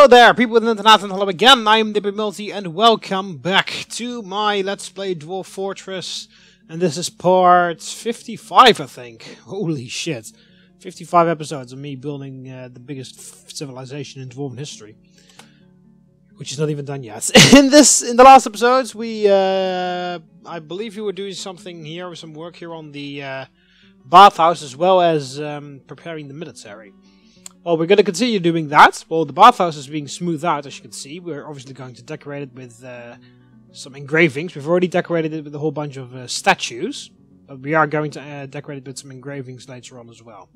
there, people with the internet, and hello again, I am TheMBmulti, and welcome back to my Let's Play Dwarf Fortress. And this is part 55, I think. Holy shit. 55 episodes of me building the biggest civilization in Dwarven history. Which is not even done yet. In the last episodes, I believe we were doing something here, some work here on the bathhouse, as well as preparing the military. Well, we're going to continue doing that. Well, the bathhouse is being smoothed out, as you can see. We're obviously going to decorate it with some engravings. We've already decorated it with a whole bunch of statues. But we are going to decorate it with some engravings later on as well.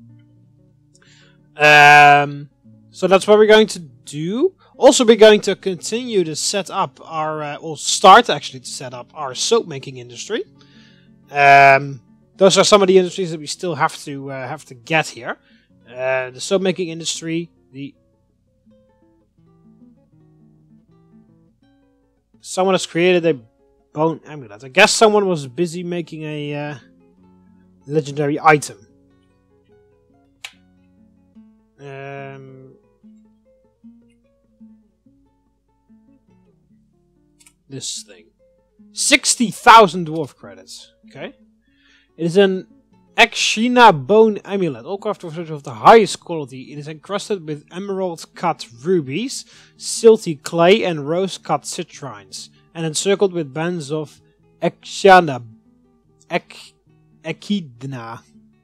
So that's what we're going to do. Also, we're going to continue to set up our... or start, actually, to set up our soapmaking industry. Those are some of the industries that we still have to get here. The soapmaking industry, someone has created a bone amulet. I guess someone was busy making a legendary item. This thing. 60,000 dwarf credits. Okay. It is an Echina bone amulet, all crafted of the highest quality. It is encrusted with emerald-cut rubies, silty clay, and rose-cut citrines, and encircled with bands of echidna,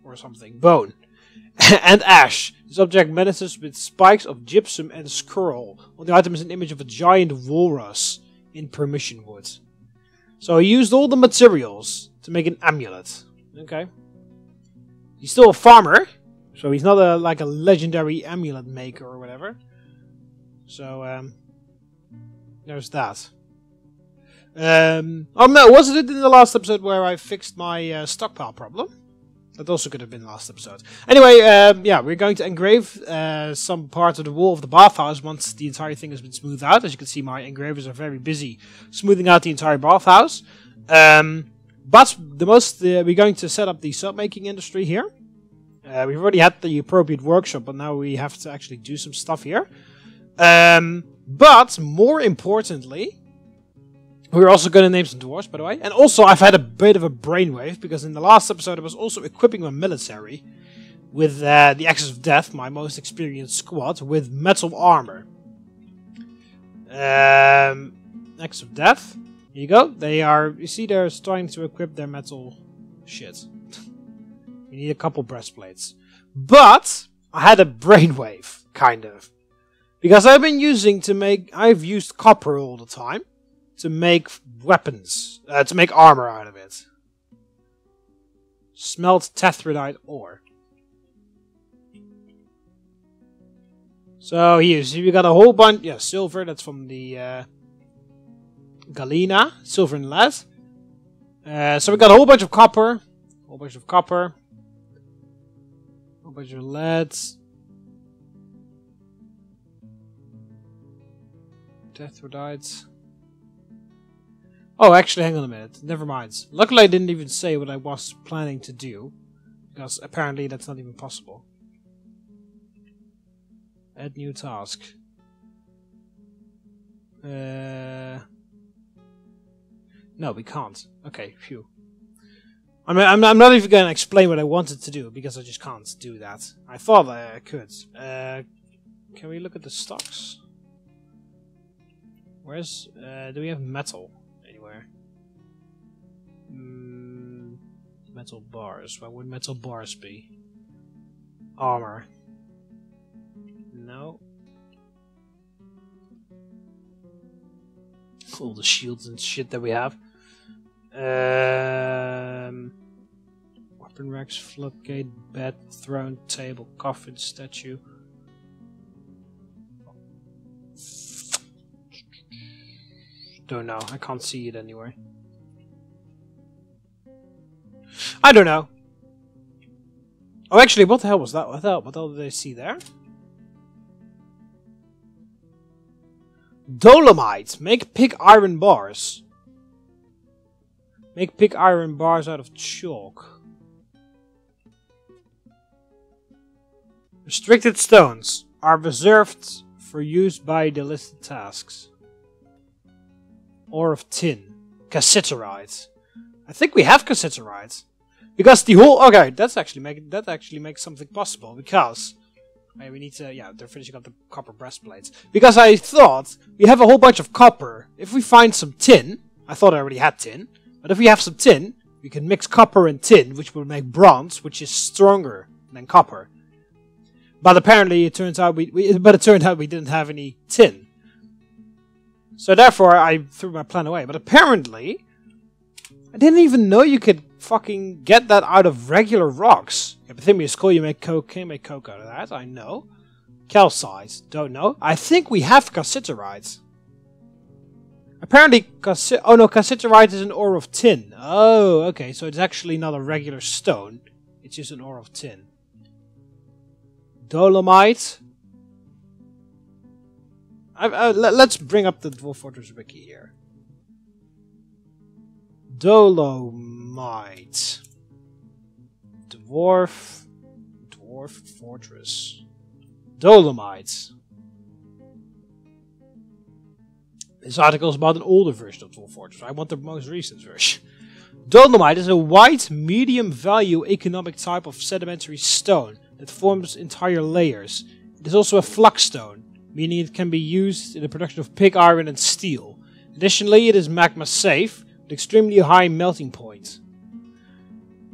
or something, bone, and ash. This object menaces with spikes of gypsum and scroll. On the item is an image of a giant walrus in permission wood. So he used all the materials to make an amulet. Okay. He's still a farmer, so he's not like a legendary amulet maker or whatever. So, there's that. Oh no, wasn't it in the last episode where I fixed my stockpile problem? That also could have been last episode. Anyway, yeah, we're going to engrave some parts of the wall of the bathhouse once the entire thing has been smoothed out. As you can see, my engravers are very busy smoothing out the entire bathhouse. But we're going to set up the soapmaking industry here. We've already had the appropriate workshop, but now we have to actually do some stuff here. But more importantly, we're also going to name some dwarves, by the way. And also, I've had a bit of a brainwave, because in the last episode I was also equipping my military with the Axis of Death, my most experienced squad, with metal armor. Axis of Death. Here you go. They are, you see, they're starting to equip their metal shit. You need a couple breastplates. But I had a brainwave, kind of. Because I've used copper all the time to make weapons, to make armor out of it. Smelt tephrodite ore. So here, see, we got a whole bunch, yeah, silver, that's from the Galena, silver and lead. So we got a whole bunch of copper, whole bunch of lead, tephrodite. Oh, actually, hang on a minute. Never mind. Luckily, I didn't even say what I was planning to do, because apparently that's not even possible. Add new task. No, we can't. Okay, phew. I'm not even going to explain what I wanted to do, because I just can't do that. I thought I could. Can we look at the stocks? Where's... do we have metal anywhere? Metal bars. Where would metal bars be? Armor. No. All the shields and shit that we have. Weapon racks, floodgate, bed, throne, table, coffin, statue. Don't know. I can't see it anywhere. I don't know. Oh, actually, what the hell was that? What the hell did I see there? Dolomite. Make pig iron bars. Make pig iron bars out of chalk. Restricted stones are reserved for use by the listed tasks. Ore of tin. Cassiterite. I think we have cassiterite. Because the whole... Okay, that actually makes something possible. Because... we need to... Yeah, they're finishing up the copper breastplates. Because I thought we have a whole bunch of copper. If we find some tin... I thought I already had tin. But if we have some tin, we can mix copper and tin, which will make bronze, which is stronger than copper. But apparently it turns out we didn't have any tin. So therefore I threw my plan away. But apparently I didn't even know you could fucking get that out of regular rocks. Yeah, but Thimius coal, you make coke, can make coke out of that, I know. Calcite, don't know. I think we have cassiterite. Apparently cassiterite is an ore of tin. Oh, okay, so it's actually not a regular stone. It's just an ore of tin. Dolomite. Let's bring up the Dwarf Fortress wiki here. Dolomite. Dwarf Fortress. Dolomite. This article is about an older version of Dwarf Fortress. I want the most recent version. Dolomite is a white, medium-value economic type of sedimentary stone that forms entire layers. It is also a flux stone, meaning it can be used in the production of pig iron and steel. Additionally, it is magma safe, with extremely high melting point.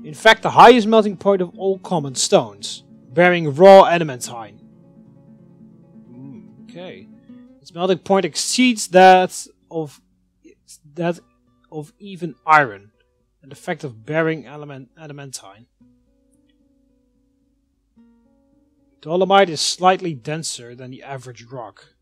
In fact, the highest melting point of all common stones, bearing raw adamantine. Okay. Its melting point exceeds that of even iron, and the fact of bearing adamantine. Dolomite is slightly denser than the average rock.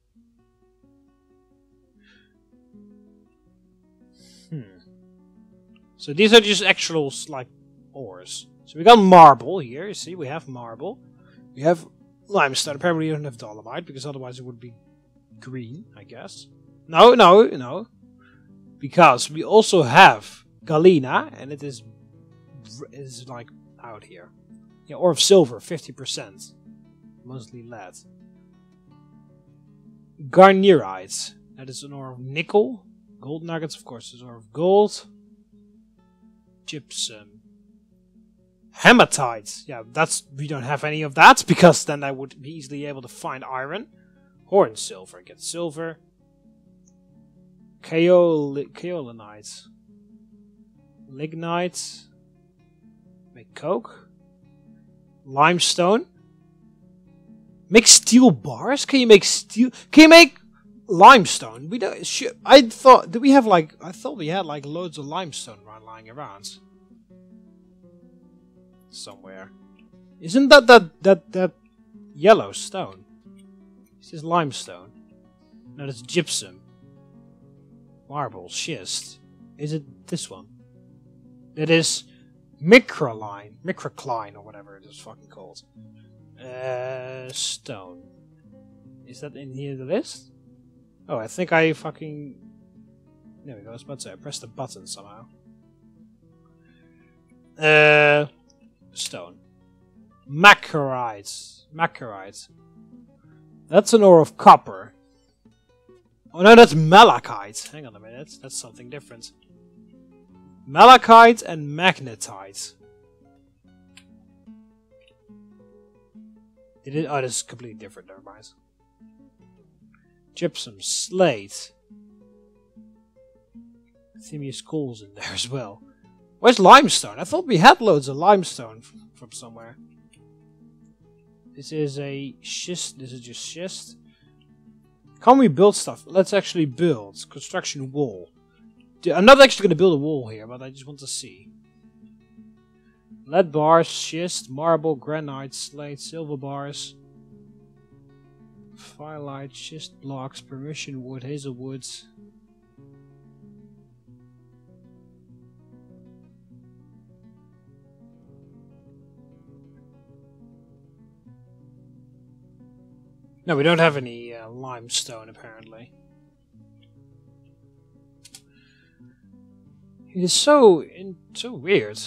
So these are just actual like ores. So we got marble here. You see, we have marble. We have limestone. Apparently, we don't have dolomite because otherwise it would be green, I guess. No. Because we also have galena, and it is like out here. Yeah, ore of silver, 50%. Mostly lead. Garnierite. That is an ore of nickel. Gold nuggets, of course, is an ore of gold. Gypsum. Hematite. Yeah, we don't have any of that, because then I would be easily able to find iron. Horn silver. Get silver. Kaolinite. Lignite. Make coke. Limestone. Make steel bars? Can you make steel? Can you make limestone? We don't. I thought we had like loads of limestone lying around somewhere. Isn't that yellow stone? This is limestone. No, that's gypsum. Marble, schist. Is it this one? It is microcline, or whatever it is fucking called. Stone. Is that in here the list? Oh, I think I fucking... There we go, I was about to say, I pressed the button somehow. Stone. Macarite. That's an ore of copper. Oh no, that's malachite. Hang on a minute, that's something different. Malachite and magnetite. Oh, this is completely different, never mind. Gypsum, slate. Thimius coal's in there as well. Where's limestone? I thought we had loads of limestone from somewhere. This is a schist. This is just schist. Can we build stuff? Let's actually build. Construction wall. I'm not actually going to build a wall here, but I just want to see. Lead bars, schist, marble, granite, slate, silver bars. Firelight, schist blocks, permission wood, hazelwood. No, we don't have any limestone, apparently. It is so weird.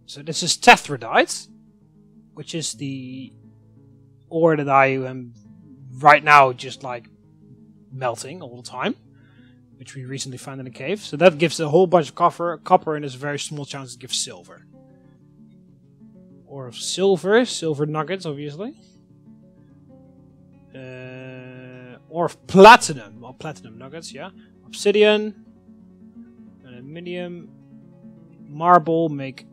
So this is tephrodite, which is the ore that I am right now just like melting all the time, which we recently found in a cave. So that gives a whole bunch of copper, and there's a very small chance it gives silver. Ore of silver nuggets, obviously. Ore of platinum, well, platinum nuggets, yeah. Obsidian, aluminium, marble, make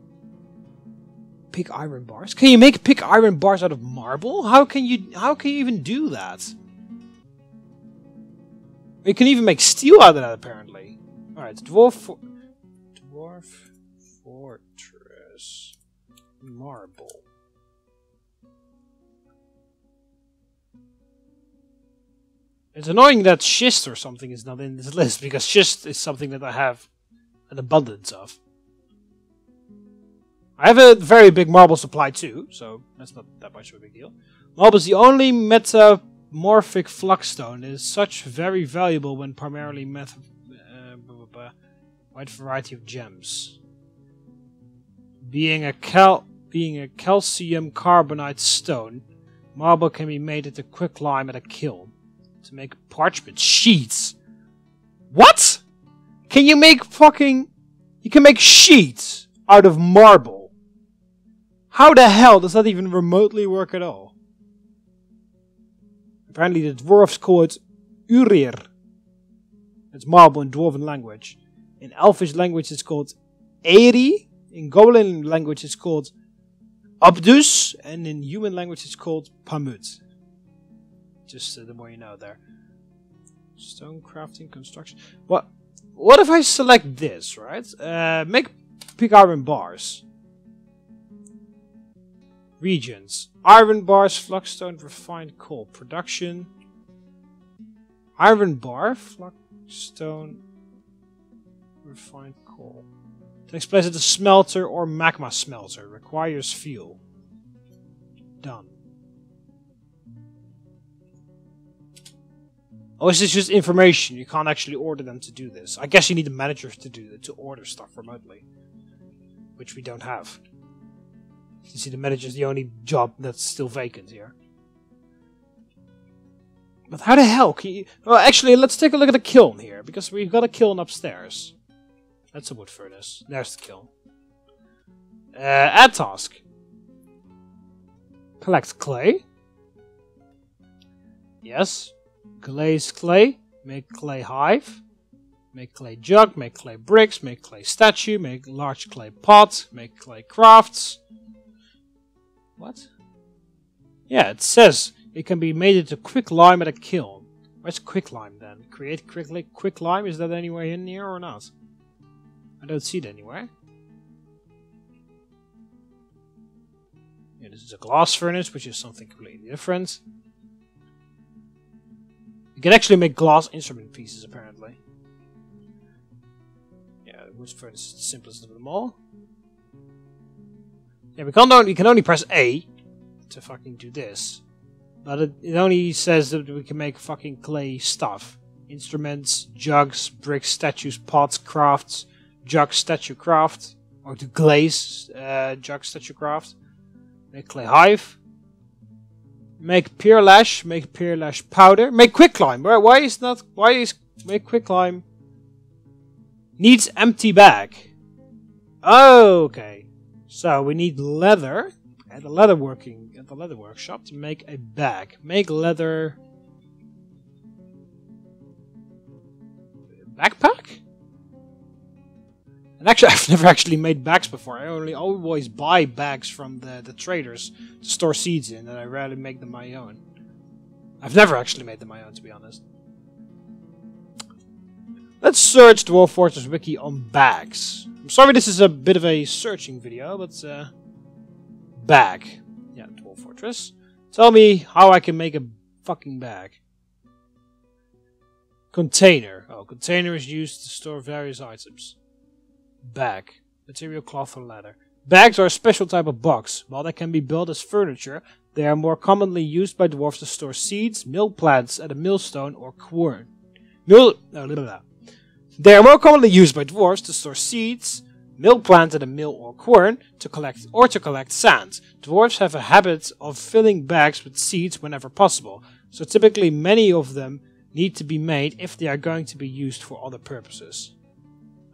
pig iron bars. Can you make pig iron bars out of marble? How can you even do that? You can even make steel out of that, apparently. Alright, Dwarf Fortress. Marble. It's annoying that schist or something is not in this list, because schist is something that I have an abundance of. I have a very big marble supply too, so that's not that much of a big deal. Marble is the only metamorphic flux-stone. It is such very valuable when primarily wide variety of gems. Being a calcium carbonate stone, marble can be made into quicklime at a kiln to make parchment sheets. What? Can you make you can make sheets out of marble? How the hell does that even remotely work at all? Apparently the dwarves call it urir. It's marble in dwarven language. In elfish language it's called eri. In goblin language it's called abdus. And in human language it's called pamut. Just the more you know there. Stone crafting, construction. What if I select this, right? Make pig iron bars. Regions. Iron bars, flagstone, refined coal. Production. Iron bar, flagstone, refined coal. Takes place at the smelter or magma smelter. Requires fuel. Done. Oh, is this just information? You can't actually order them to do this. I guess you need a manager to order stuff remotely. Which we don't have. You see, the manager is the only job that's still vacant here. But how the hell can you... Well, actually, let's take a look at the kiln here. Because we've got a kiln upstairs. That's a wood furnace. There's the kiln. Add task. Collect clay. Yes. Glaze clay. Make clay hive. Make clay jug. Make clay bricks. Make clay statue. Make large clay pot. Make clay crafts. What? Yeah, it says it can be made into quicklime at a kiln. Where's quicklime then? Create quicklime? Is that anywhere in here or not? I don't see it anywhere. Yeah, this is a glass furnace, which is something completely different. You can actually make glass instrument pieces, apparently. Yeah, the wood furnace is the simplest of them all. Yeah, we can only press A to fucking do this. But it only says that we can make fucking clay stuff. Instruments, jugs, bricks, statues, pots, crafts, jug, statue, craft. Or to glaze, jug, statue, craft. Make clay hive. Make pearlash powder. Make quicklime. Why is make quicklime needs empty bag? Oh, okay. So we need leather at the leather workshop to make a bag. Make leather backpack? And actually, I've never actually made bags before. I always buy bags from the traders to store seeds in, and I rarely make them my own. I've never actually made them my own, to be honest. Let's search Dwarf Fortress wiki on bags. I'm sorry this is a bit of a searching video, but bag. Yeah, Dwarf Fortress. Tell me how I can make a fucking bag. Container. Oh, container is used to store various items. Bag. Material, cloth or leather. Bags are a special type of box. While they can be built as furniture, they are more commonly used by dwarves to store seeds, milk plants at a millstone, or corn. They are more commonly used by dwarves to store seeds, milk plants at a mill or quern to collect sand. Dwarves have a habit of filling bags with seeds whenever possible, so typically many of them need to be made if they are going to be used for other purposes.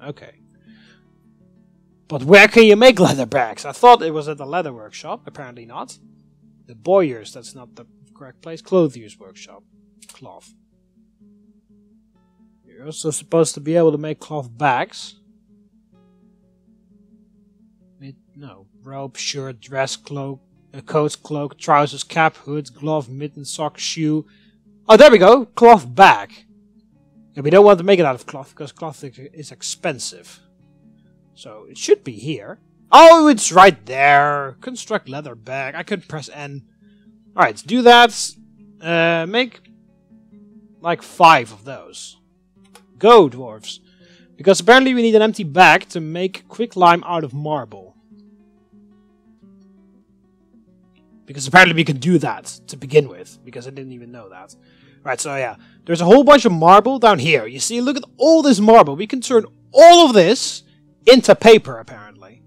Okay. But where can you make leather bags? I thought it was at the leather workshop. Apparently not. The bowyers, that's not the correct place. Clothier's workshop. Cloth. You're also supposed to be able to make cloth bags. No. Robe, shirt, dress, cloak, coat, cloak, trousers, cap, hood, glove, mitten, sock, shoe. Oh, there we go. Cloth bag. Yeah, we don't want to make it out of cloth because cloth is expensive. So it should be here. Oh, it's right there. Construct leather bag. I could press N. Alright, to do that, make like 5 of those. Go, dwarves. Because apparently we need an empty bag to make quicklime out of marble. Because apparently we can do that to begin with. Because I didn't even know that. Right, so yeah. There's a whole bunch of marble down here. You see, look at all this marble. We can turn all of this into paper, apparently.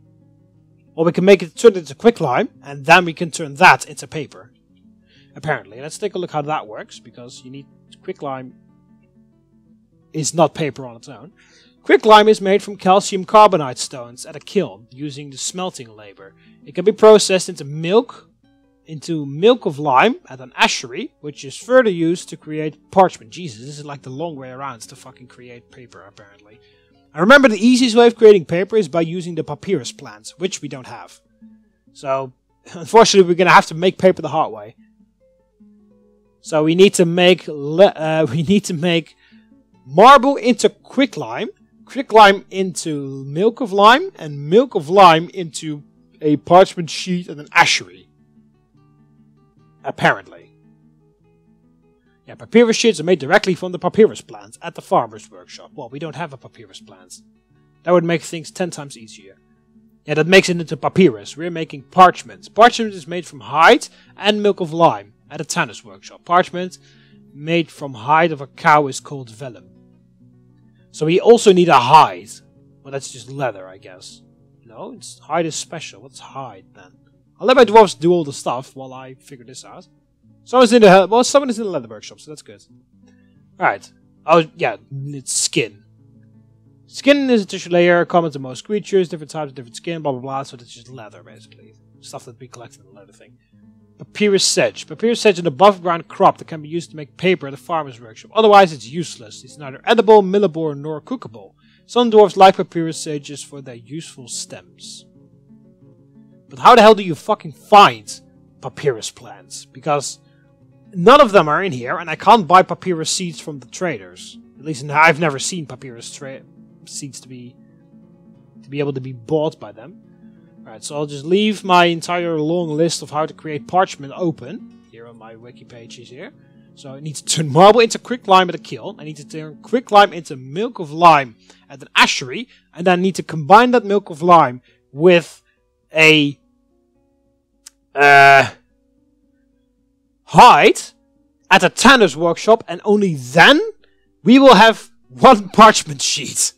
Or we can make it turn it into quicklime, and then we can turn that into paper. Apparently. Let's take a look how that works, because you need quicklime is not paper on its own. Quicklime is made from calcium carbonate stones at a kiln, using the smelting labor. It can be processed into milk of lime at an ashery, which is further used to create parchment. Jesus, this is like the long way around to fucking create paper, apparently. I remember the easiest way of creating paper is by using the papyrus plants, which we don't have. So, unfortunately, we're going to have to make paper the hard way. So we need to make marble into quicklime, quicklime into milk of lime, and milk of lime into a parchment sheet and an ashery. Apparently. Yeah, papyrus sheets are made directly from the papyrus plants at the farmer's workshop. Well, we don't have a papyrus plant. That would make things 10 times easier. Yeah, that makes it into papyrus. We're making parchment. Parchment is made from hide and milk of lime at a tanner's workshop. Parchment made from hide of a cow is called vellum. So we also need a hide. Well, that's just leather, I guess. No, hide is special. What's hide, then? I'll let my dwarves do all the stuff while I figure this out. Someone is in the leather workshop, so that's good. Alright. Oh, yeah, it's skin. Skin is a tissue layer, common to most creatures, different types of different skin, blah blah blah, so it's just leather, basically. Stuff that we collect in the leather thing. Papyrus sedge. Papyrus sedge is an above ground crop that can be used to make paper at a farmer's workshop. Otherwise, it's useless. It's neither edible, millable, nor cookable. Some dwarves like papyrus sedges for their useful stems. But how the hell do you fucking find papyrus plants? Because none of them are in here, and I can't buy papyrus seeds from the traders. At least I've never seen papyrus seeds to be able to be bought by them. Alright, so I'll just leave my entire long list of how to create parchment open. Here on my wiki pages here. So I need to turn marble into quicklime at a kiln. I need to turn quicklime into milk of lime at an ashery. And then I need to combine that milk of lime with a hide at a tanner's workshop, and only then we will have one parchment sheet.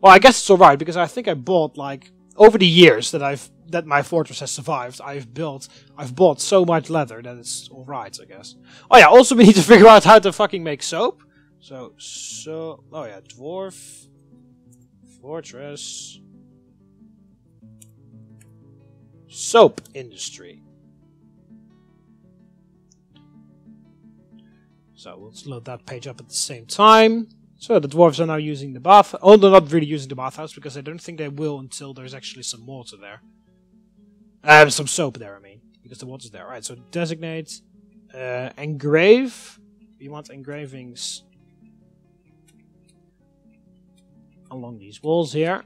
Well, I guess it's alright, because I think I bought, like, over the years that my fortress has survived, I've bought so much leather that it's alright, I guess. Oh yeah, also we need to figure out how to fucking make soap. Oh yeah, Dwarf Fortress soap industry. So let's load that page up at the same time. So the dwarves are now using the bath. Oh, they're not really using the bathhouse because I don't think they will until there's actually some water there. Some soap there, I mean, because the water's there. Alright, so designate, engrave. We want engravings along these walls here.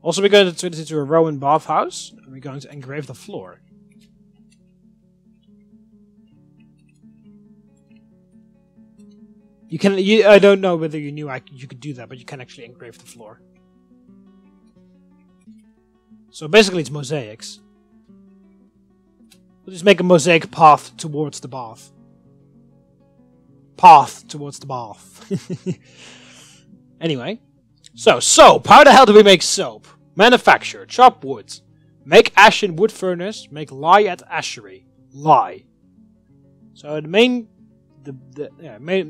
Also, we're going to turn this into a Roman bathhouse, and we're going to engrave the floor. You can. I don't know whether you knew you could do that, but you can actually engrave the floor. So basically, it's mosaics. We'll just make a mosaic path towards the bath. path towards the bath. Anyway. So, soap. How the hell do we make soap? Manufacture. Chop wood. Make ash in wood furnace. Make lye at ashery. Lye. So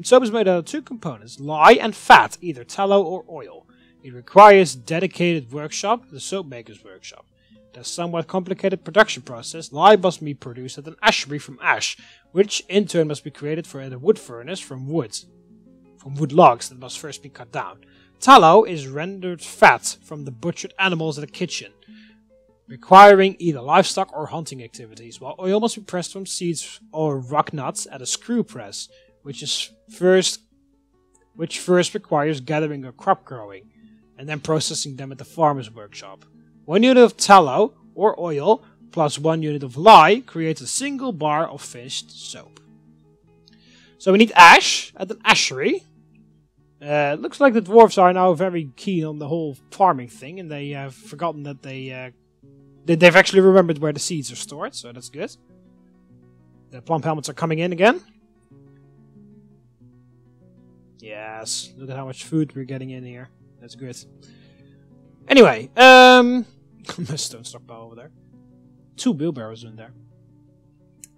soap is made out of two components, lye and fat, either tallow or oil. It requires dedicated workshop, the soap maker's workshop. The somewhat complicated production process, lye must be produced at an ashery from ash, which in turn must be created for a wood furnace from wood logs that must first be cut down. Tallow is rendered fat from the butchered animals in the kitchen, requiring either livestock or hunting activities, while oil must be pressed from seeds or rock nuts at a screw press, which first requires gathering or crop growing, and then processing them at the farmer's workshop. 1 unit of tallow or oil plus 1 unit of lye creates a single bar of finished soap. So we need ash at an ashery. Looks like the dwarves are now very keen on the whole farming thing, and they have forgotten that they've actually remembered where the seeds are stored, so that's good. The plump helmets are coming in again. Yes, look at how much food we're getting in here. That's good. Anyway, stone stockpile over there. 2 wheelbarrows in there.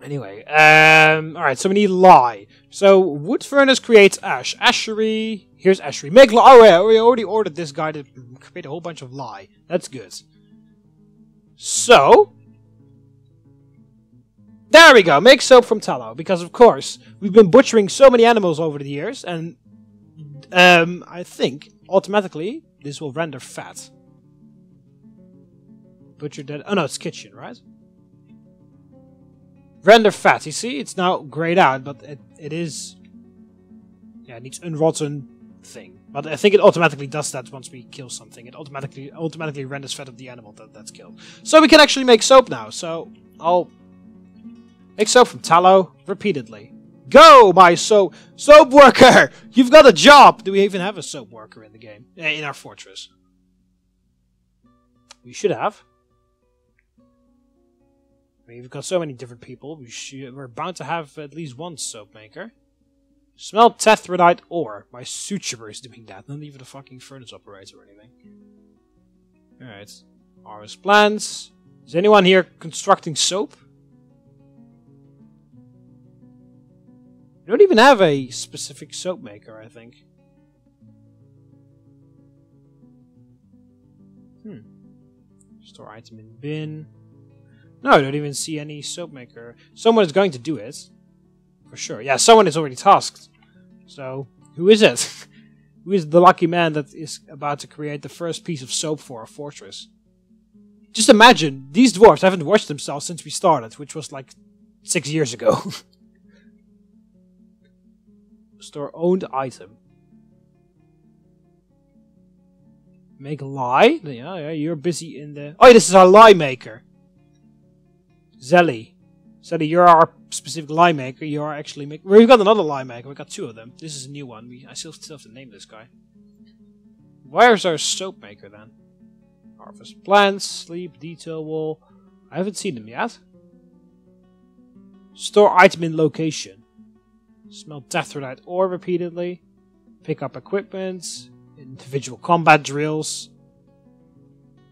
Anyway, alright, so we need lye. So, wood furnace creates ash. Ashery, here's ashery. Make lye. Oh yeah, we already ordered this guy to create a whole bunch of lye. That's good. So, there we go. Make soap from tallow. Because, of course, we've been butchering so many animals over the years. And I think, automatically, this will render fat. Butcher dead. Oh no, it's kitchen, right? Render fat. You see, it's now grayed out, but it is... Yeah, it needs unrotten thing. But I think it automatically does that once we kill something. It automatically renders fat of the animal that's killed. So we can actually make soap now. So I'll make soap from tallow repeatedly. Go, my soap worker! You've got a job! Do we even have a soap worker in the game? In our fortress? We should have. I mean, we've got so many different people. We're bound to have at least one soap maker. Smelt tetradite ore. My suturer is doing that. Not even a fucking furnace operator or anything. Alright. Harvest plants. Is anyone here constructing soap? We don't even have a specific soap maker, I think. Store item in bin. No, I don't even see any soap maker. Someone is going to do it. For sure. Yeah, someone is already tasked. So, who is it? Who is the lucky man that is about to create the first piece of soap for a fortress? Just imagine, these dwarves haven't washed themselves since we started, which was like 6 years ago. Store owned item. Make lye? Yeah, you're busy in the... Oh, this is our lye maker. Zelly, you're our specific lye maker. You are actually making... We've got another lye maker. We've got 2 of them. This is a new one. I still have to name this guy. Where's our soap maker then? Harvest plants, sleep, detail wall. I haven't seen them yet. Store item in location. Smelt tetradite ore repeatedly. Pick up equipment. Individual combat drills.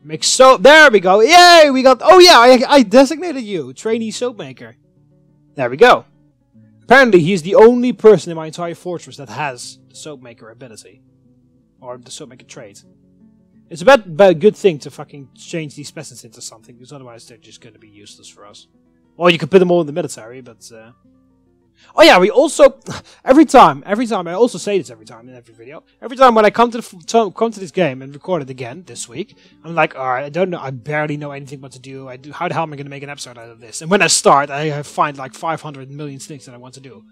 Make soap. There we go. Yay! We got... Oh yeah, I designated you. Trainee soap maker. There we go. Apparently he's the only person in my entire fortress that has the soap maker ability. Or the soap maker trait. It's a good thing to fucking change these peasants into something, because otherwise they're just going to be useless for us. Or you could put them all in the military, but... Oh yeah, we also... Every time, I also say this every time in every video. Every time when I come to this game and record it again this week, I'm like, alright, I don't know, I barely know anything what to do. How the hell am I going to make an episode out of this? And when I start, I find like 500 million things that I want to do.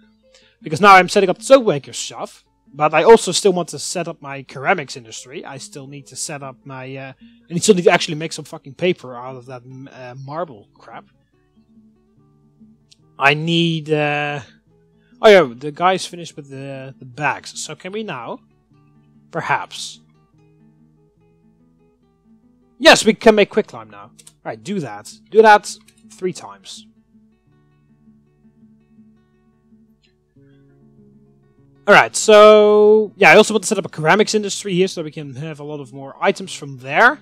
Because now I'm setting up the soap maker stuff, but I also still want to set up my ceramics industry. I still need to set up my... and I still need to actually make some fucking paper out of that marble crap. I need... Oh yeah, the guy's finished with the bags. So can we now, perhaps... Yes, we can make quicklime now. Alright, do that. Do that 3 times. Alright, so yeah, I also want to set up a ceramics industry here so we can have a lot of more items from there.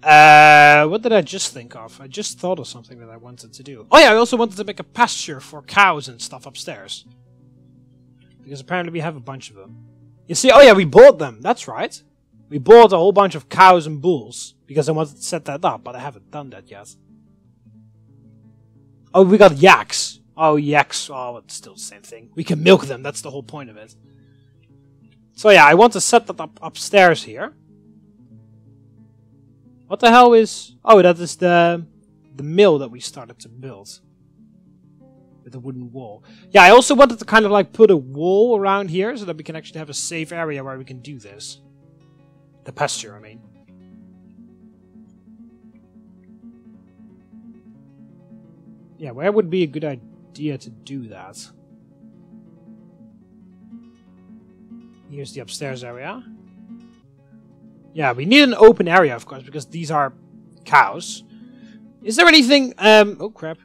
What did I just think of? I just thought of something that I wanted to do. Oh yeah, I also wanted to make a pasture for cows and stuff upstairs. Because apparently we have a bunch of them. You see, oh yeah, we bought them. That's right. We bought a whole bunch of cows and bulls. Because I wanted to set that up, but I haven't done that yet. Oh, we got yaks. Oh, yaks. Oh, it's still the same thing. We can milk them. That's the whole point of it. So yeah, I want to set that up upstairs here. What the hell is... Oh, that is the mill that we started to build. With a wooden wall. Yeah, I also wanted to kind of like put a wall around here so that we can actually have a safe area where we can do this. The pasture, I mean. Yeah, where would be a good idea to do that? Here's the upstairs area. Yeah, we need an open area, of course, because these are cows. Is there anything... oh, crap.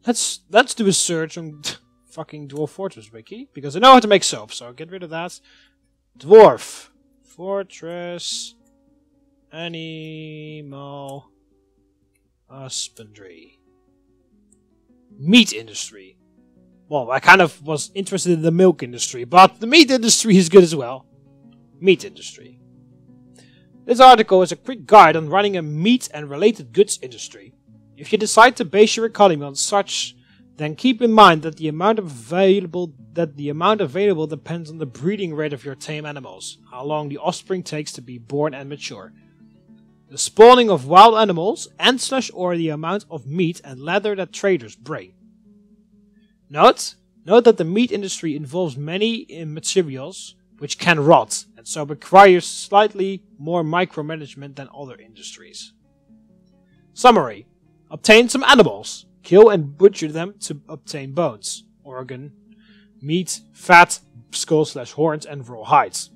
Let's do a search on fucking Dwarf Fortress wiki, because I know how to make soap, so I'll get rid of that. Dwarf Fortress Animal Husbandry. Meat industry. Well, I kind of was interested in the milk industry, but the meat industry is good as well. Meat industry. This article is a quick guide on running a meat and related goods industry. If you decide to base your economy on such, then keep in mind that the amount available depends on the breeding rate of your tame animals, how long the offspring takes to be born and mature, the spawning of wild animals, and/or the amount of meat and leather that traders bring. Note that the meat industry involves many materials which can rot, and so requires slightly more micromanagement than other industries. Summary. Obtain some animals. Kill and butcher them to obtain bones, organ, meat, fat, skull/horns, and raw hides.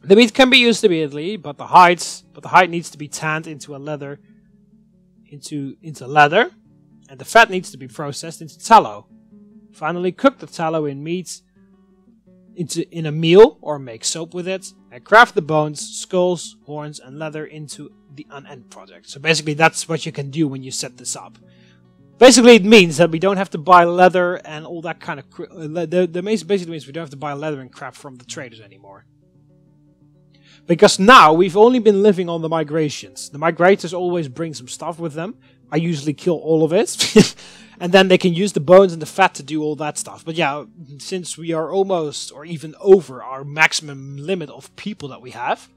The meat can be used immediately, but the hide needs to be tanned into leather, and the fat needs to be processed into tallow. Finally, cook the tallow in meat in a meal or make soap with it, and craft the bones, skulls, horns, and leather into the end project. So basically, that's what you can do when you set this up. Basically, it means that we don't have to buy leather and all that kind of. Basically means we don't have to buy leather and crap from the traders anymore. Because now we've only been living on the migrations. The migrators always bring some stuff with them. I usually kill all of it. And then they can use the bones and the fat to do all that stuff. But yeah, since we are almost or even over our maximum limit of people that we have,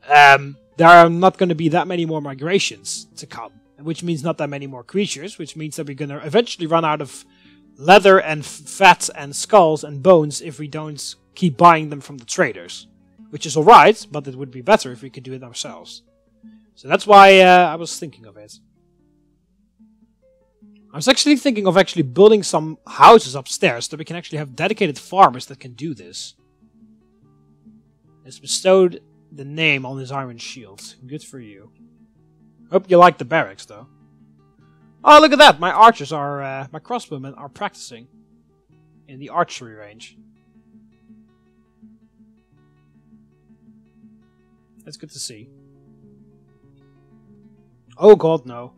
there are not going to be that many more migrations to come. Which means not that many more creatures. Which means that we're going to eventually run out of leather and fat and skulls and bones if we don't keep buying them from the traders. Which is alright, but it would be better if we could do it ourselves. So that's why I was thinking of it. I was actually thinking of building some houses upstairs so we can actually have dedicated farmers that can do this. It's bestowed the name on his iron shield. Good for you. Hope you like the barracks though. Oh, look at that! My archers are, my crossbowmen are practicing in the archery range. That's good to see. Oh god, no.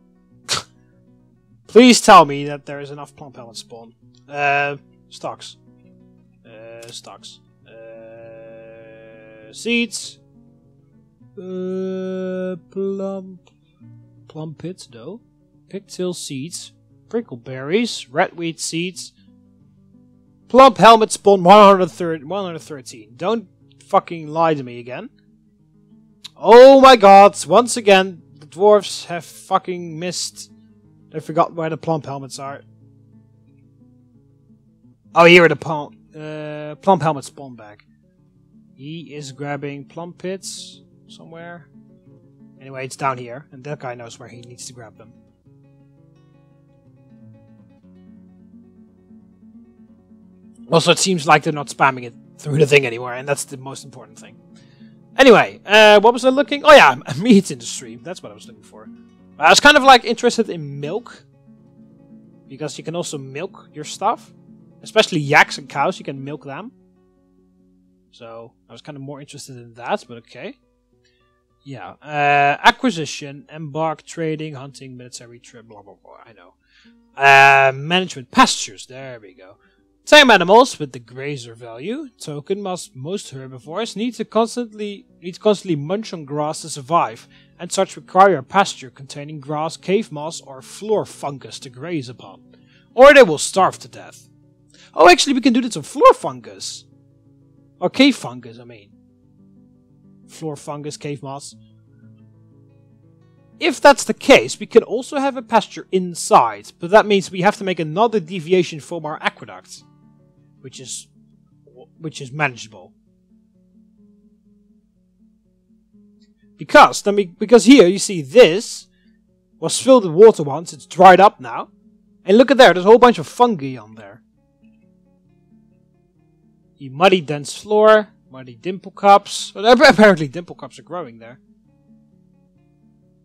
Please tell me that there is enough plump helmet spawn. Stocks. Stocks. Seeds. Plum pits, though. Pigtail seeds. Prickleberries. Redweed seeds. Plump helmet spawn 113. Don't fucking lie to me again. Oh my god, once again, the dwarves have fucking missed. They forgot where the plump helmets are. Oh, here are the plump helmet spawn back. He is grabbing plum pits somewhere. Anyway, it's down here, and that guy knows where he needs to grab them. Also, it seems like they're not spamming it through the thing anymore, and that's the most important thing. Anyway, what was I looking? Oh yeah, meat industry. That's what I was looking for. I was kind of like interested in milk. Because you can also milk your stuff. Especially yaks and cows, you can milk them. So I was kind of more interested in that, but okay. Yeah, acquisition, embark, trading, hunting, military trip, blah blah blah. I know. Management, pastures. There we go. Tame animals with the grazer value token. Most herbivores need to constantly munch on grass to survive, and such require a pasture containing grass, cave moss, or floor fungus to graze upon, or they will starve to death. Oh, actually, we can do this on floor fungus, or cave fungus. I mean, floor fungus, cave moss. If that's the case, we can also have a pasture inside, but that means we have to make another deviation from our aqueduct, which is manageable. Because here you see this was filled with water once, it's dried up now, and look at there, there's a whole bunch of fungi on there. The muddy dense floor, muddy dimple cups. Well, apparently dimple cups are growing there.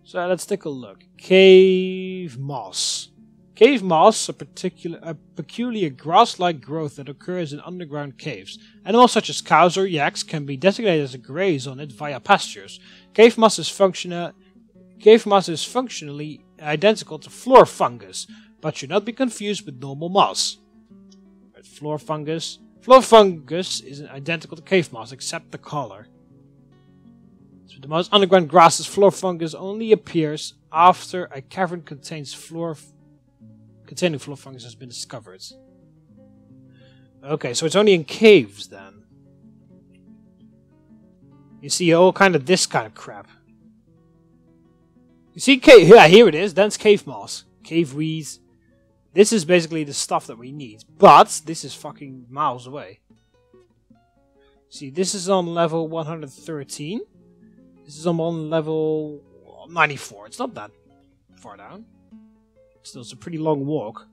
So let's take a look. Cave moss. Cave moss, a peculiar grass-like growth that occurs in underground caves. Animals such as cows or yaks can be designated as a graze on it via pastures. Cave moss is functionally identical to floor fungus, but should not be confused with normal moss. But floor fungus is identical to cave moss, except the color. So the most underground grasses, floor fungus only appears after a cavern containing floor fungus has been discovered. Okay, so it's only in caves then. You see all kind of this kind of crap. You see cave, yeah, here it is, dense cave moss, cave weeds. This is basically the stuff that we need, but this is fucking miles away. See, this is on level 113. This is on level 94. It's not that far down. Still, it's a pretty long walk.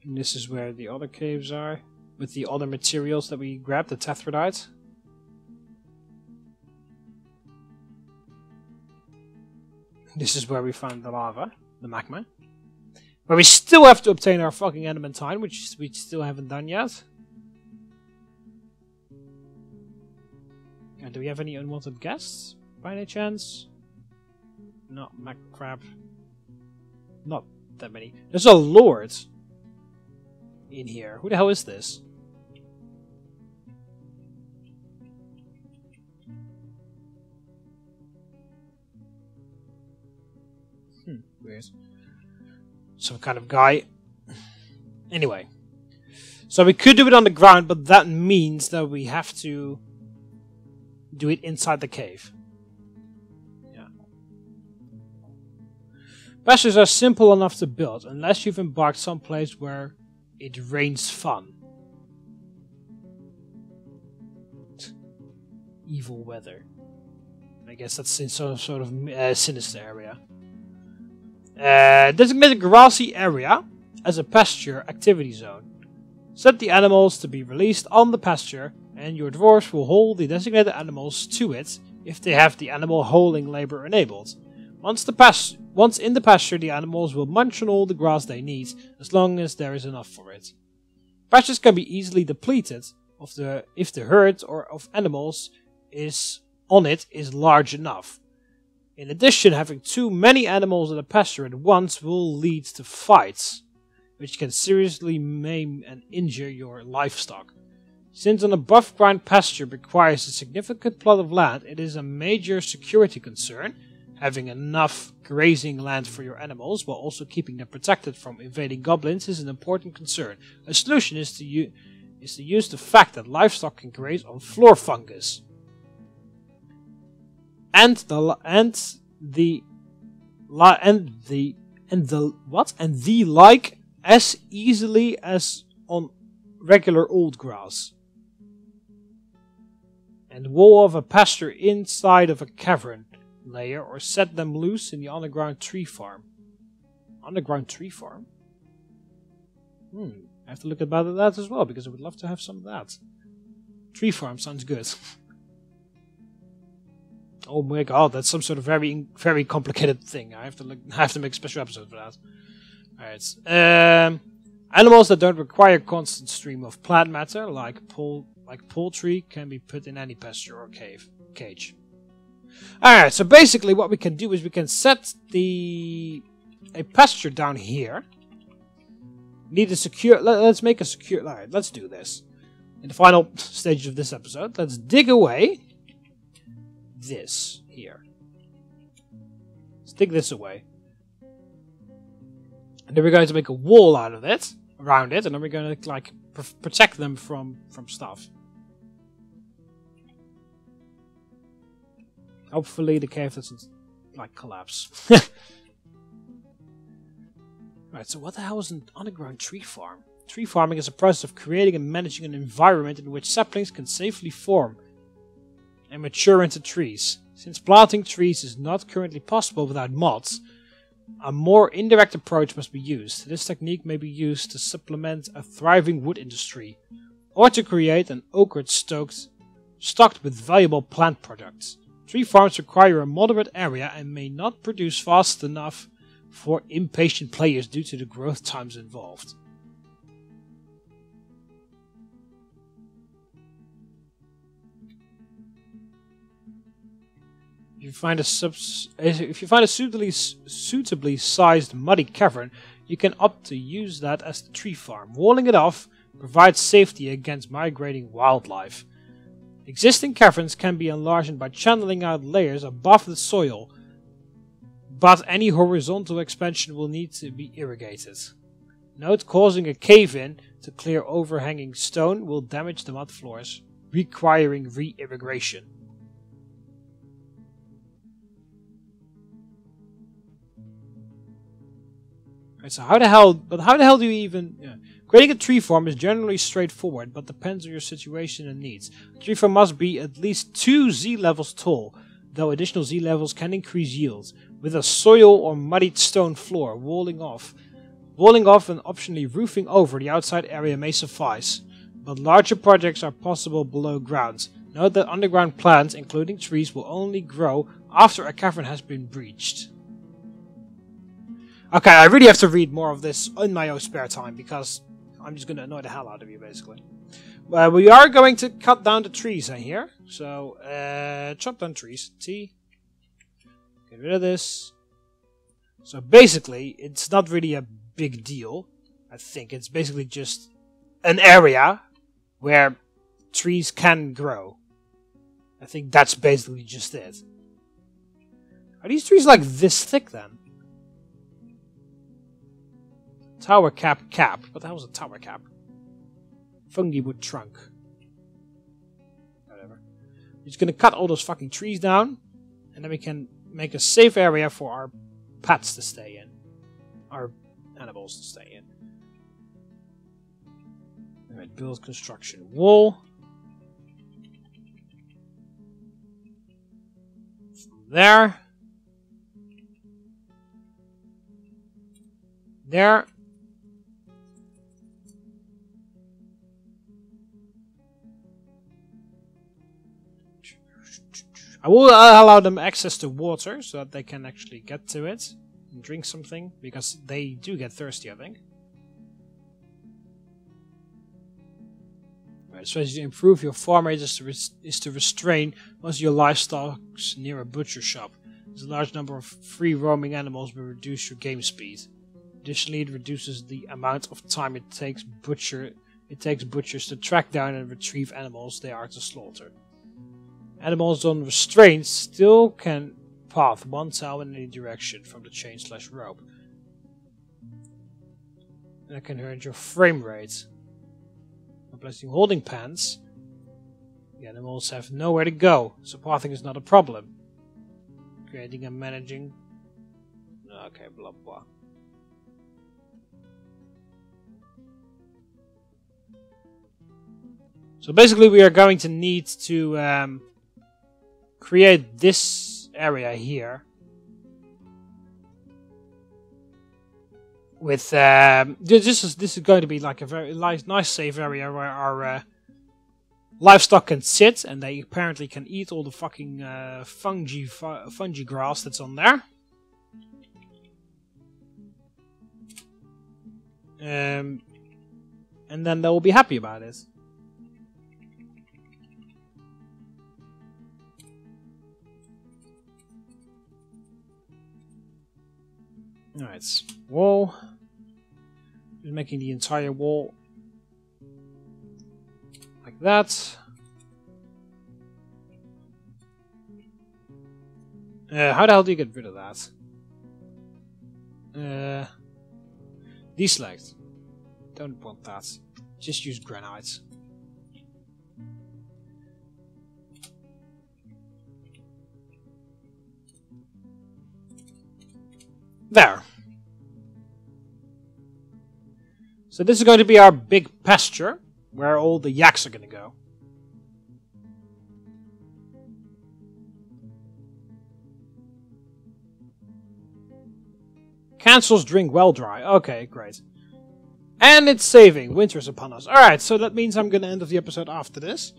And this is where the other caves are, with the other materials that we grabbed, the tephrodite. This is where we found the lava, the magma. But we still have to obtain our fucking adamantine, which we still haven't done yet. And do we have any unwanted guests, by any chance? No, crap. Not that many. There's a lord in here. Who the hell is this? Weird. Some kind of guy. Anyway. So we could do it on the ground, but that means that we have to do it inside the cave. Yeah. Pastures are simple enough to build, unless you've embarked someplace where it rains fun. Evil weather. I guess that's in some sort of sinister area. Designate a grassy area as a pasture activity zone. Set the animals to be released on the pasture, and your dwarves will hold the designated animals to it if they have the animal hauling labor enabled. Once in the pasture, the animals will munch on all the grass they need, as long as there is enough for it. Pastures can be easily depleted if the herd or of animals on it is large enough. In addition, having too many animals in a pasture at once will lead to fights, which can seriously maim and injure your livestock. Since an above-ground pasture requires a significant plot of land, it is a major security concern. Having enough grazing land for your animals while also keeping them protected from invading goblins is an important concern. A solution is to use the fact that livestock can graze on floor fungus. And the like as easily as on regular old grass. And wall of a pasture inside of a cavern layer, or set them loose in the underground tree farm. Underground tree farm? I have to look about that as well, because I would love to have some of that. Tree farm sounds good. Oh my god, that's some sort of very complicated thing. I have to make a special episode for that. Alright. Animals that don't require constant stream of plant matter, like poultry, can be put in any pasture or cage. Alright, so basically what we can do is we can set a pasture down here. Need a secure. Let's make a secure. Alright, let's do this. In the final stage of this episode, let's dig away this here. Let's dig this away. And then we're going to make a wall out of it, around it, and then we're going to like protect them from stuff. Hopefully the cave doesn't like collapse. Right, so what the hell is an underground tree farm? Tree farming is a process of creating and managing an environment in which saplings can safely form and mature into trees. Since planting trees is not currently possible without mods, a more indirect approach must be used. This technique may be used to supplement a thriving wood industry, or to create an orchard stocked with valuable plant products. Tree farms require a moderate area and may not produce fast enough for impatient players due to the growth times involved. If you find a suitably sized muddy cavern, you can opt to use that as the tree farm. Walling it off provides safety against migrating wildlife. Existing caverns can be enlarged by channeling out layers above the soil, but any horizontal expansion will need to be irrigated. Note, causing a cave-in to clear overhanging stone will damage the mud floors, requiring re-irrigation. Right, so how the hell do you even... Yeah. Creating a tree farm is generally straightforward, but depends on your situation and needs. A tree farm must be at least 2 Z-levels tall, though additional Z-levels can increase yields. With a soil or muddied stone floor, walling off and optionally roofing over the outside area may suffice, but larger projects are possible below ground. Note that underground plants, including trees, will only grow after a cavern has been breached. Okay, I really have to read more of this in my own spare time, because I'm just going to annoy the hell out of you, basically. We are going to cut down the trees in here. So, chop down trees. T. Get rid of this. So basically, it's not really a big deal. I think it's basically just an area where trees can grow. I think that's basically just it. Are these trees like this thick then? Tower cap. What the hell is a tower cap? Fungi wood trunk. Whatever. We're just gonna cut all those fucking trees down, and then we can make a safe area for our pets to stay in. Our animals to stay in. Alright, build construction wall. From there. There. I will allow them access to water so that they can actually get to it and drink something, because they do get thirsty, I think. Right, strategy to improve your farm rate is to restrain most of your livestock near a butcher shop. As a large number of free roaming animals will reduce your game speed. Additionally, it reduces the amount of time it takes butchers to track down and retrieve animals they are to slaughter. Animals on restraint still can path one tail in any direction from the chain/rope. That can hurt your frame rate. By placing holding pens, the animals have nowhere to go, so pathing is not a problem. Creating and managing... Okay, blah blah. So basically we are going to need to create this area here with this is going to be like a very nice safe area where our livestock can sit, and they apparently can eat all the fucking fungi grass that's on there. And then they will be happy about it. Alright, wall. Just making the entire wall like that. How the hell do you get rid of that? Deselect. Don't want that. Just use granite. There. So this is going to be our big pasture, where all the yaks are going to go. Cancels drink well dry. Okay, great. And it's saving. Winter is upon us. Alright, so that means I'm going to end of the episode after this.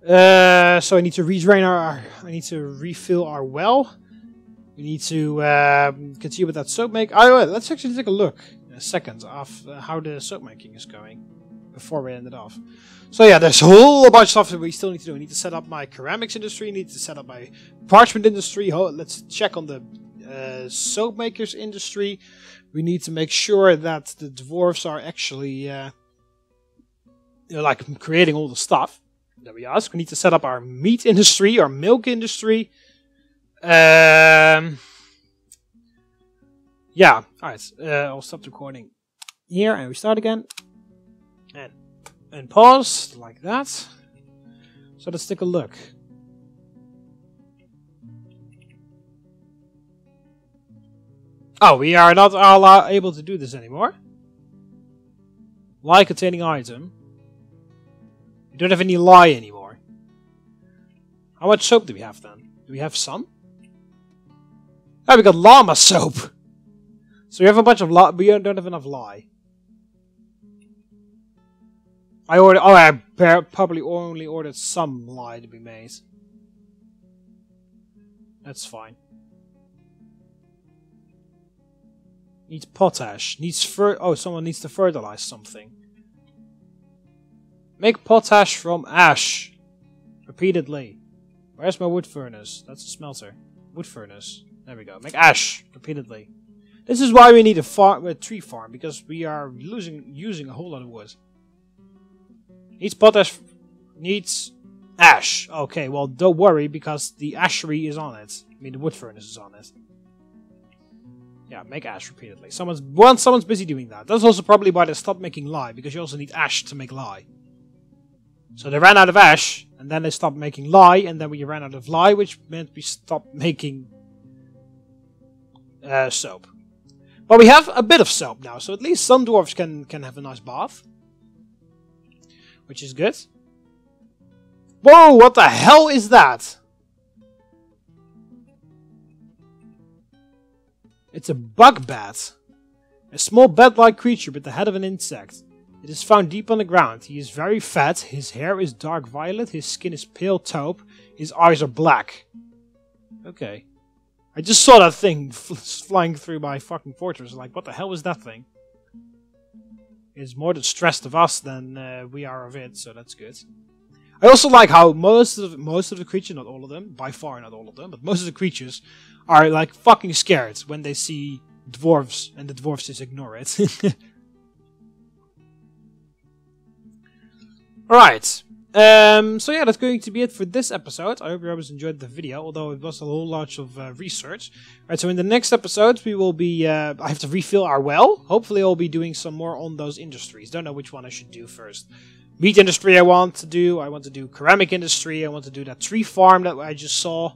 So I need to redrain I need to refill our well. We need to continue with that soap make. Oh, let's actually take a look in a second of how the soap making is going before we end it off. So yeah, there's a whole bunch of stuff that we still need to do. I need to set up my ceramics industry. I need to set up my parchment industry. Let's check on the soap makers industry. We need to make sure that the dwarves are actually like creating all the stuff that we ask. We need to set up our meat industry, our milk industry. Yeah, alright, I'll stop the recording here and we start again. And pause, like that. So let's take a look. Oh, we are not able to do this anymore. Lye containing item. We don't have any lye anymore. How much soap do we have then? Do we have some? Oh, we got llama soap. So we have a bunch of lye. We don't have enough lye. I probably only ordered some lye to be made. That's fine. Needs potash. Someone needs to fertilize something. Make potash from ash. Repeatedly. Where's my wood furnace? That's a smelter. Wood furnace. There we go. Make ash. Repeatedly. This is why we need a tree farm. Because we are using a whole lot of wood. Needs potash. Needs ash. Okay, well don't worry because the ashery is on it. I mean the wood furnace is on it. Yeah, make ash repeatedly. Someone's busy doing that. That's also probably why they stopped making lye, because you also need ash to make lye. So they ran out of ash, and then they stopped making lye, and then we ran out of lye, which meant we stopped making soap. But we have a bit of soap now, so at least some dwarves can have a nice bath. Which is good. Whoa, what the hell is that? It's a bug bat. A small bat-like creature with the head of an insect. It is found deep on the ground. He is very fat, his hair is dark violet, his skin is pale taupe, his eyes are black. Okay. I just saw that thing flying through my fucking fortress, like, what the hell was that thing? It's more distressed of us than we are of it, so that's good. I also like how most of the creatures, not all of them, by far not all of them, but most of the creatures are like fucking scared when they see dwarves, and the dwarves just ignore it. Alright. So yeah, that's going to be it for this episode. I hope you guys enjoyed the video, although it was a whole lot of research. Alright, so in the next episode we will be, I have to refill our well. Hopefully I'll be doing some more on those industries. Don't know which one I should do first. Meat industry I want to do ceramic industry, I want to do that tree farm that I just saw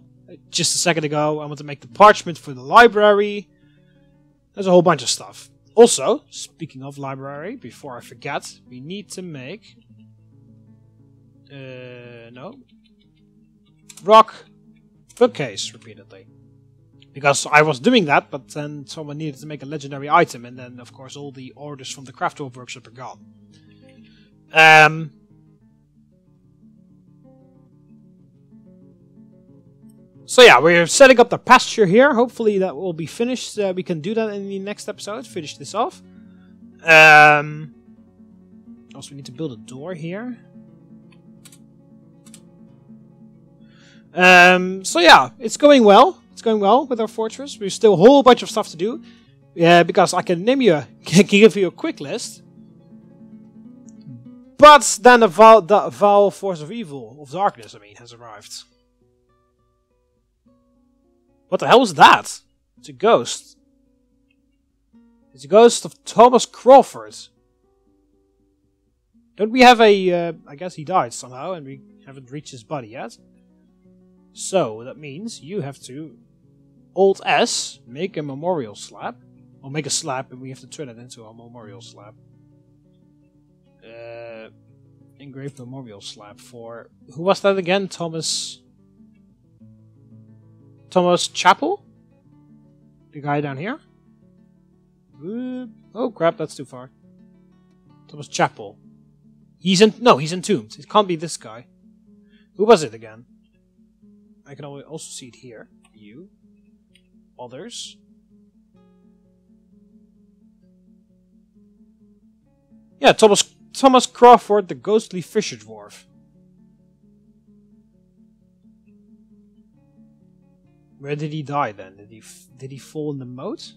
just a second ago. I want to make the parchment for the library. There's a whole bunch of stuff. Also, speaking of library, before I forget, we need to make... rock bookcase repeatedly. Because I was doing that, but then someone needed to make a legendary item, and then of course all the orders from the Craft Workshop are gone. So yeah, we're setting up the pasture here. Hopefully that will be finished. We can do that in the next episode. Finish this off. Also, we need to build a door here. So yeah, it's going well. It's going well with our fortress. There's still a whole bunch of stuff to do. Yeah, because I can give you a quick list. But then the vile force of evil, of darkness, I mean, has arrived. What the hell was that? It's a ghost. It's a ghost of Thomas Crawford. Don't we have a... I guess he died somehow and we haven't reached his body yet. So, that means you have to... Alt S, make a memorial slab. Or make a slab and we have to turn it into a memorial slab. Engraved memorial slab for... Who was that again? Thomas Chapel? The guy down here? Oh crap, that's too far. Thomas Chapel. He's entombed. It can't be this guy. Who was it again? I can also see it here. You. Others. Yeah, Thomas Crawford, the ghostly fisher dwarf. Where did he die then? Did he fall in the moat?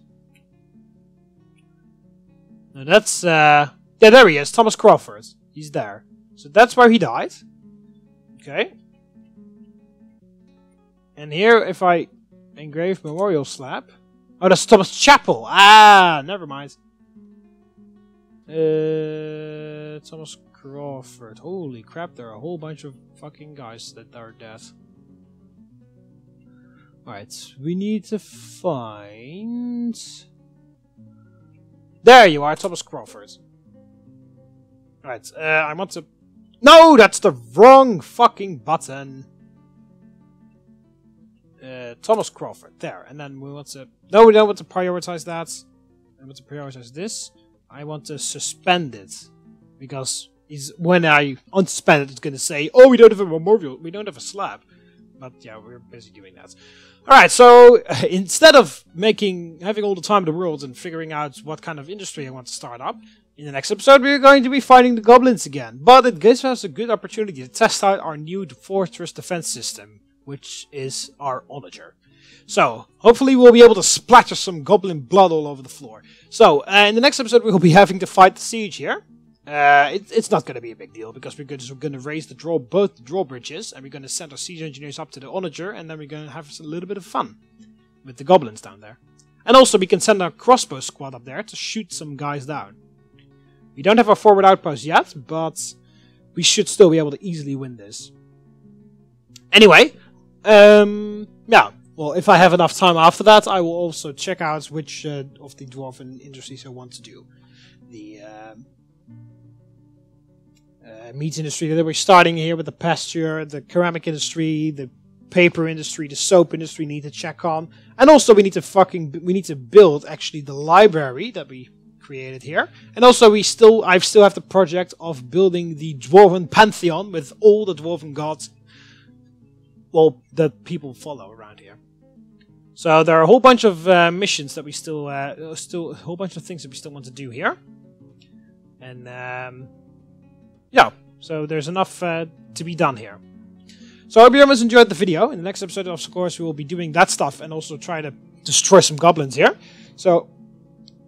No, that's yeah, there he is, Thomas Crawford. He's there. So that's where he died. Okay. And here, if I engrave memorial slab. Oh, that's Thomas Chapel. Ah, never mind. Thomas Crawford. Holy crap, there are a whole bunch of fucking guys that are dead. Alright, we need to find... There you are, Thomas Crawford. Alright, I want to... No, that's the wrong fucking button. Thomas Crawford, there. And then we want to... No, we don't want to prioritize that. I want to prioritize this. I want to suspend it. Because when I unsuspend it, it's going to say, oh, we don't have a memorial. We don't have a slab. But yeah, we're busy doing that. Alright, so instead of having all the time in the world and figuring out what kind of industry I want to start up, in the next episode we're going to be fighting the goblins again. But it gives us a good opportunity to test out our new fortress defense system, which is our onager. So, hopefully we'll be able to splatter some goblin blood all over the floor. So, in the next episode we'll be having to fight the siege here. It's not going to be a big deal, because we're going to raise both the drawbridges, and we're going to send our siege engineers up to the onager, and then we're going to have a little bit of fun with the goblins down there. And also we can send our crossbow squad up there to shoot some guys down. We don't have our forward outpost yet, but we should still be able to easily win this. Anyway, yeah. Well, if I have enough time after that, I will also check out which of the dwarven industries I want to do. The meat industry that we're starting here with the pasture, the ceramic industry, the paper industry, the soap industry need to check on. And also we need to build actually the library that we created here. And also I still have the project of building the dwarven pantheon with all the dwarven gods, well, that people follow around here. So there are a whole bunch of missions that we still a whole bunch of things that we still want to do here. And yeah, so there's enough to be done here. So I hope you guys enjoyed the video. In the next episode, of course, we will be doing that stuff and also try to destroy some goblins here. So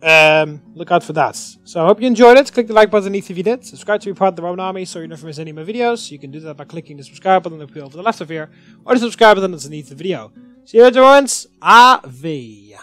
look out for that. So I hope you enjoyed it. Click the like button if you did. Subscribe to be part of the Roman Army so you never miss any of my videos. You can do that by clicking the subscribe button up here over the left of here, or the subscribe button underneath the video. See you later, everyone. Ave.